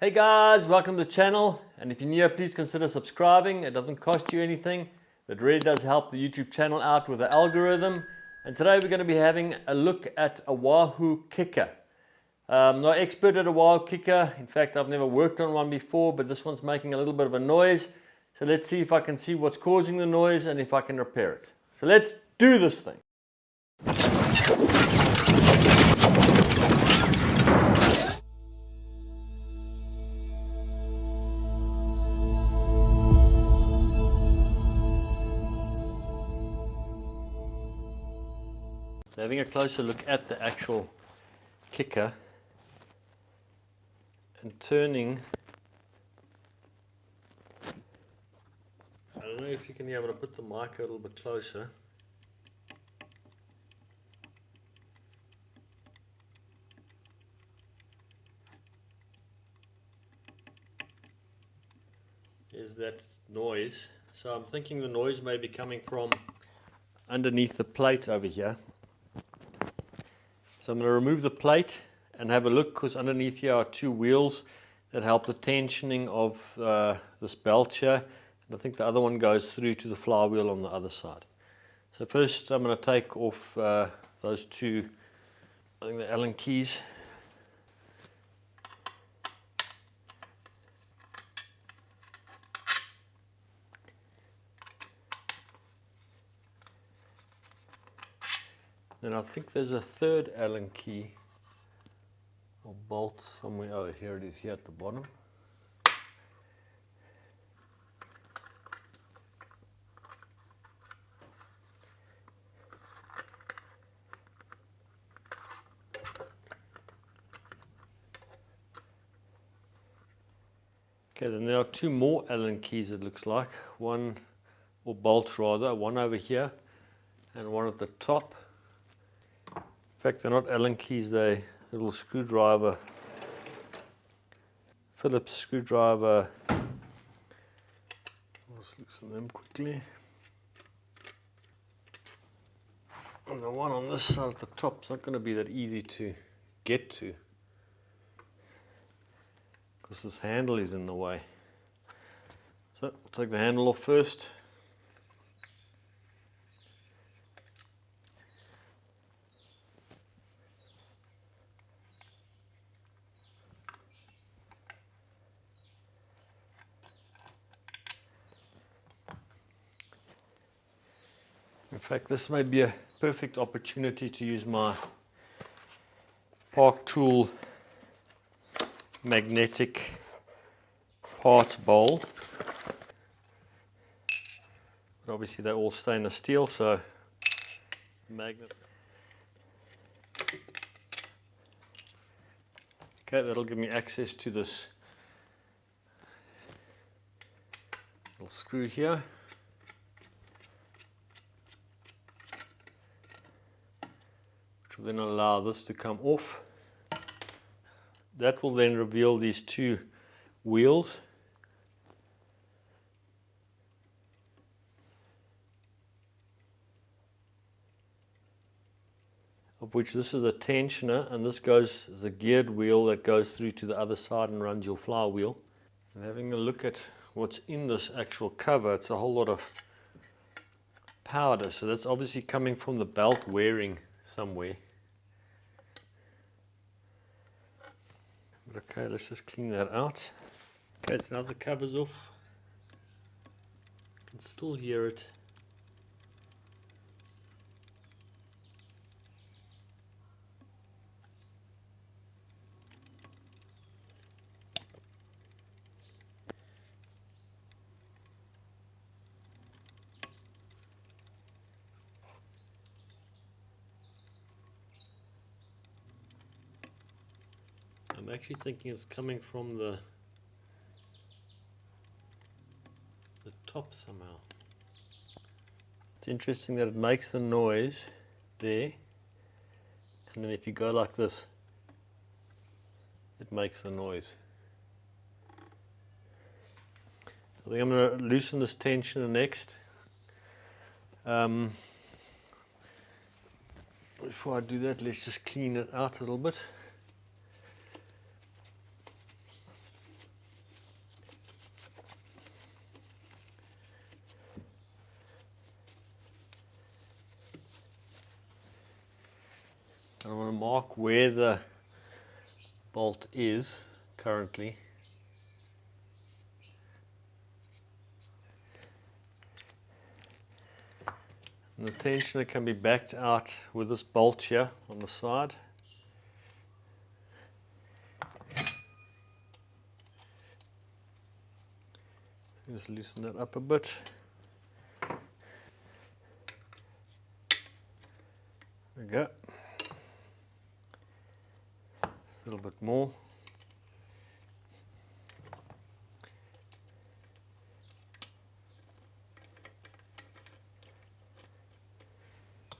Hey guys, welcome to the channel, and if you're new, please consider subscribing. It doesn't cost you anything, but it really does help the YouTube channel out with the algorithm. And today we're going to be having a look at a Wahoo Kickr. I'm not expert at a Wahoo Kickr. In fact, I've never worked on one before, but this one's making a little bit of a noise. So let's see if I can see what's causing the noise and if I can repair it. So let's do this thing. So having a closer look at the actual kicker and turning, I don't know if you can hear, I'm going to put the mic a little bit closer. There's that noise. So I'm thinking the noise may be coming from underneath the plate over here. So I'm going to remove the plate and have a look, because underneath here are two wheels that help the tensioning of this belt here. And I think the other one goes through to the flywheel on the other side. So first I'm going to take off those two, I think the Allen keys. Then I think there's a third Allen key or bolt somewhere. Oh, here it is, here at the bottom. Okay, then there are two more Allen keys, it looks like. One, or bolts rather, one over here and one at the top. In fact, they're not Allen keys, they're little screwdriver, Phillips screwdriver. Let's loosen them quickly. And the one on this side at the top is not going to be that easy to get to, because this handle is in the way. So we'll take the handle off first. In fact, this may be a perfect opportunity to use my Park Tool magnetic parts bowl. But obviously they're all stainless steel, so magnet. Okay, that'll give me access to this little screw here. Which will then allow this to come off. That will then reveal these two wheels. Of which this is a tensioner, and this goes as a geared wheel that goes through to the other side and runs your flywheel. And having a look at what's in this actual cover, it's a whole lot of powder, so that's obviously coming from the belt wearing somewhere. But okay, let's just clean that out. Okay, so now the cover's off. You can still hear it. I'm actually thinking it's coming from the top somehow. It's interesting that it makes the noise there, and then if you go like this, it makes the noise. So I think I'm going to loosen this tensioner next. Before I do that, let's just clean it out a little bit. I want to mark where the bolt is currently. And the tensioner can be backed out with this bolt here on the side. Just loosen that up a bit. There we go. A little bit more.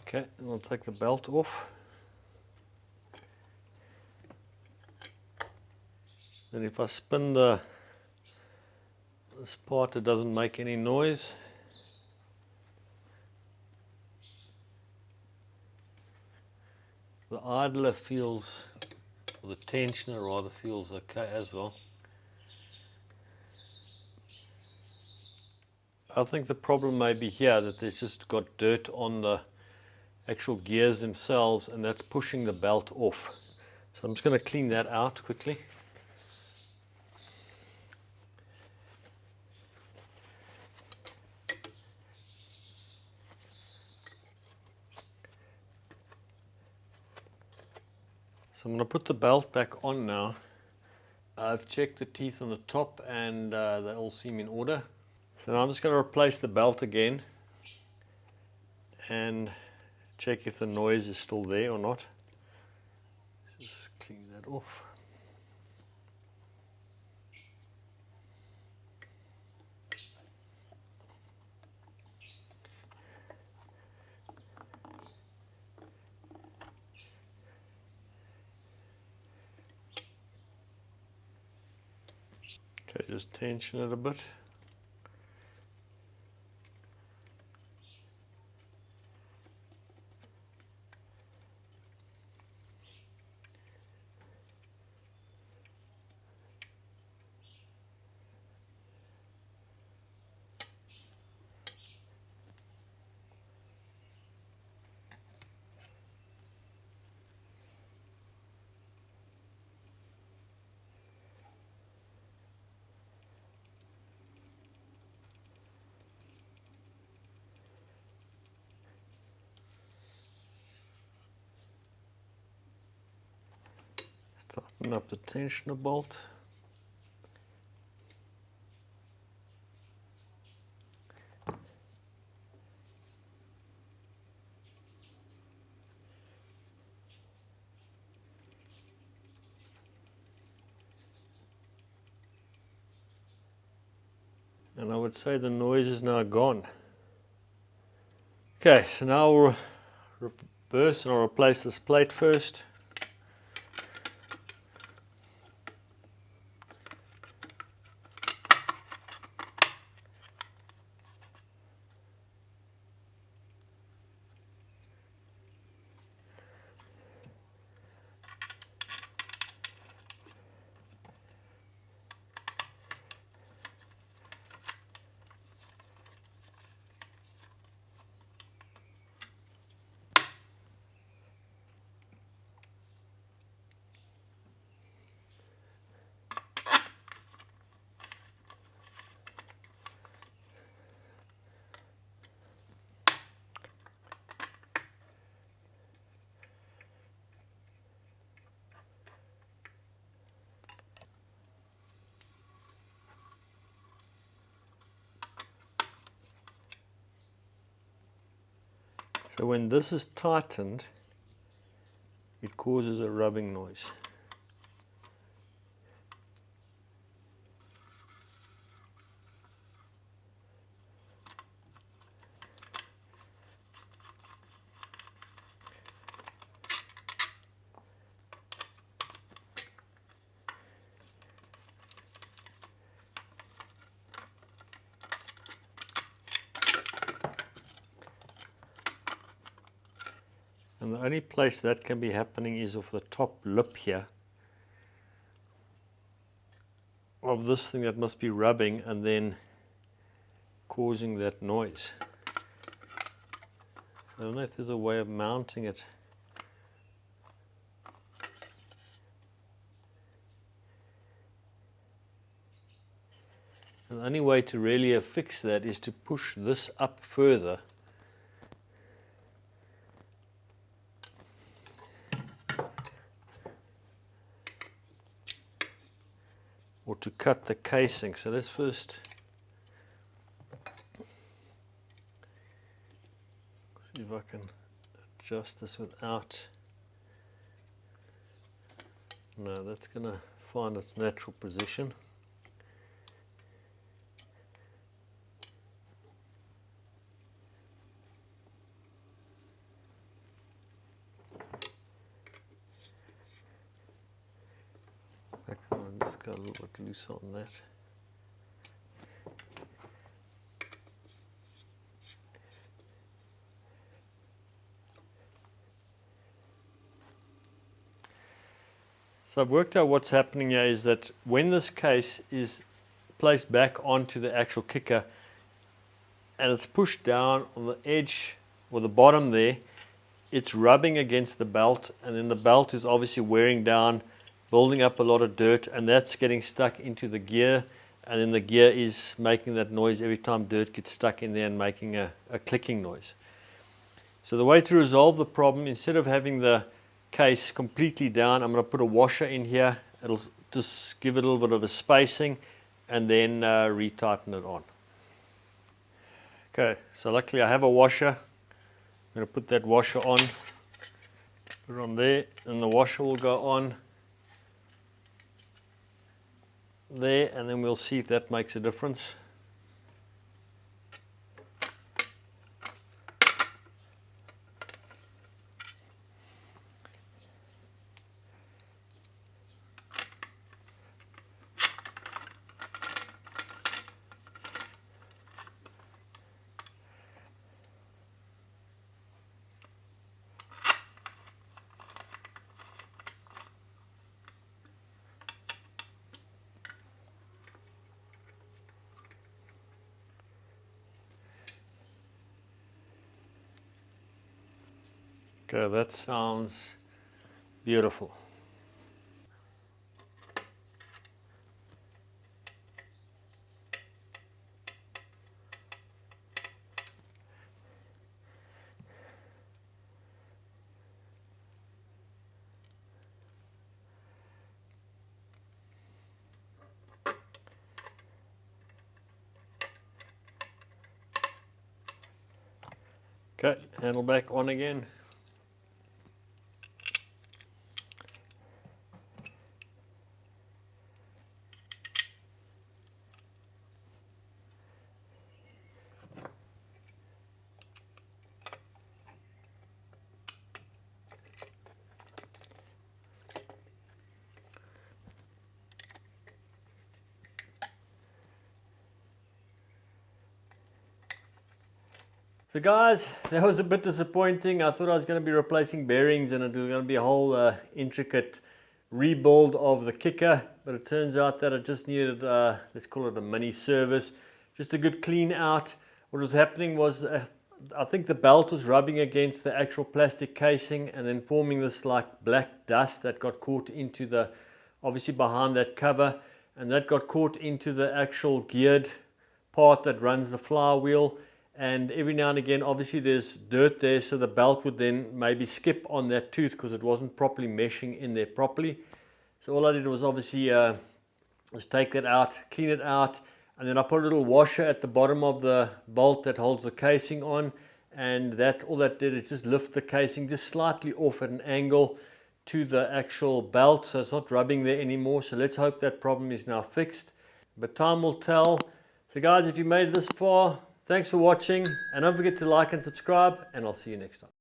Okay, and I'll take the belt off. Then if I spin this part, it doesn't make any noise. The idler feels, or the tensioner rather, feels okay as well. I think the problem may be here that there's just got dirt on the actual gears themselves, and that's pushing the belt off. So I'm just going to clean that out quickly. So I'm going to put the belt back on now. I've checked the teeth on the top and they all seem in order. So now I'm just going to replace the belt again and check if the noise is still there or not. Just clean that off. Okay, just tension it a bit. Tighten up the tensioner bolt. And I would say the noise is now gone. Okay, so now I'll reverse and I'll replace this plate first. So when this is tightened, it causes a rubbing noise. And the only place that can be happening is off the top lip here of this thing that must be rubbing and then causing that noise. I don't know if there's a way of mounting it And the only way to really fix that is to push this up further. Or to cut the casing. So let's first see if I can adjust this without. No, that's going to find its natural position. Just got a little bit loose on that. So I've worked out what's happening here is that when this case is placed back onto the actual kicker and it's pushed down on the edge or the bottom there, it's rubbing against the belt, and then the belt is obviously wearing down, building up a lot of dirt, and that's getting stuck into the gear, and then the gear is making that noise every time dirt gets stuck in there and making a clicking noise. So the way to resolve the problem, instead of having the case completely down, I'm going to put a washer in here. It'll just give it a little bit of a spacing and then retighten it on. Okay, so luckily I have a washer. I'm going to put that washer on, put it on there, and the washer will go on there, and then we'll see if that makes a difference. Okay, that sounds beautiful. Okay, handle back on again. So guys, that was a bit disappointing. I thought I was going to be replacing bearings and it was going to be a whole intricate rebuild of the kicker, but it turns out that it just needed, let's call it a mini service, just a good clean out. What was happening was, I think the belt was rubbing against the actual plastic casing and then forming this like black dust that got caught into the, obviously behind that cover, and that got caught into the actual geared part that runs the flywheel. And every now and again, obviously there's dirt there, so the belt would then maybe skip on that tooth because it wasn't properly meshing in there properly. So all I did was obviously just take that out, clean it out, and then I put a little washer at the bottom of the bolt that holds the casing on, and that all that did is just lift the casing just slightly off at an angle to the actual belt, so it's not rubbing there anymore. So let's hope that problem is now fixed, but time will tell. So guys, if you made it this far, thanks for watching, and don't forget to like and subscribe, and I'll see you next time.